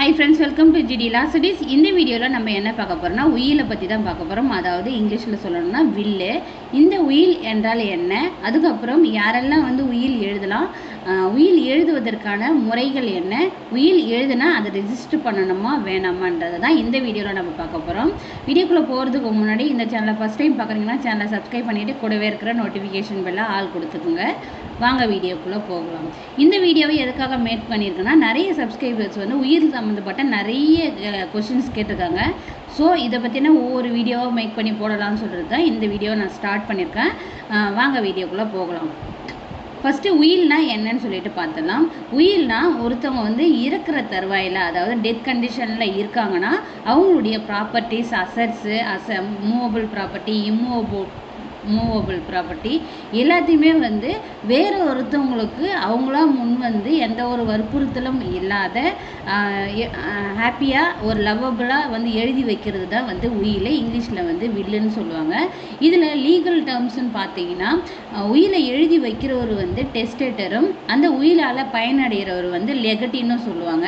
Hi friends, welcome to GD Law Studies. இந்த வீடியோல நம்ம என்ன பார்க்க போறோம்னா உயிலை பத்தி தான் பார்க்க போறோம். அதாவது இங்கிலீஷ்ல சொல்லணும்னா will. இந்த உயில் என்றால் என்ன? அதுக்கு அப்புறம் யாரெல்லாம் வந்து உயில் எழுதலாம்? உயில் எழுதுவதற்கான முறைகள் என்ன? உயில் எழுதுனா அதை ரெஜிஸ்டர் பண்ணணுமா வேணாமான்றதை தான் இந்த வீடியோல நம்ம பார்க்க போறோம். வீடியோக்குள்ள போறதுக்கு முன்னாடி இந்த சேனலை ஃபர்ஸ்ட் டைம் பார்க்குறீங்கன்னா சேனலை சப்ஸ்கிரைப் பண்ணிட்டு கூடவே இருக்கிற நோட்டிஃபிகேஷன் பெல்ல ஆல் கொடுத்துக்குங்க. வாங்க வீடியோக்குள்ளே போகலாம். இந்த வீடியோவை எதுக்காக மேக் பண்ணியிருக்கேன்னா நிறைய சப்ஸ்கிரைபர்ஸ் வந்து உயிர் சம்மந்தப்பட்ட நிறைய கொஷின்ஸ் கேட்டிருக்காங்க. ஸோ இதை பற்றின ஒவ்வொரு வீடியோவை மேக் பண்ணி போடலாம்னு சொல்கிறது தான் இந்த வீடியோவை நான் ஸ்டார்ட் பண்ணியிருக்கேன். வாங்க வீடியோக்குள்ளே போகலாம். ஃபஸ்ட்டு உயில்னா என்னன்னு சொல்லிட்டு பார்த்தலாம். உயில்னா ஒருத்தவங்க வந்து இறக்குற தருவாயில், அதாவது டெத் கண்டிஷனில் இருக்காங்கன்னா அவங்களுடைய properties, assets, movable property, movable property எல்லாத்தையுமே வந்து வேறு ஒருத்தவங்களுக்கு அவங்களா முன் வந்து எந்த ஒரு வற்புறுத்தலும் இல்லாத ஹாப்பியாக ஒரு லவ்வபுளாக வந்து எழுதி வைக்கிறது தான் வந்து உயிலை இங்கிலீஷில் வந்து வில்லுன்னு சொல்லுவாங்க. இதில் லீகல் டேர்ம்ஸ்ன்னு பார்த்தீங்கன்னா உயிலை எழுதி வைக்கிறவர் வந்து டெஸ்டேட்டரும், அந்த உயிலால் பயனடைகிறவர் வந்து லெகட்டின்னு சொல்லுவாங்க.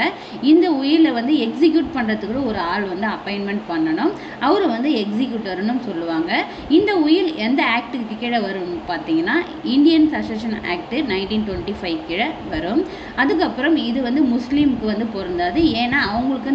இந்த உயிலை வந்து எக்ஸிக்யூட் பண்ணுறதுக்கு ஒரு ஆள் வந்து அப்பாயின்மெண்ட் பண்ணணும். அவர் வந்து எக்ஸிக்யூட்டர்னு சொல்லுவாங்க. இந்த உயில் எந்த ஆக்டுக்கு கீழே வரும் பார்த்தீங்கன்னா இந்தியன் சக்சஷன் ஆக்ட் 1925 கீழே வரும். அதுக்கப்புறம் இது வந்து முஸ்லீமுக்கு வந்து பொருந்தாது. ஏன்னா அவங்களுக்கு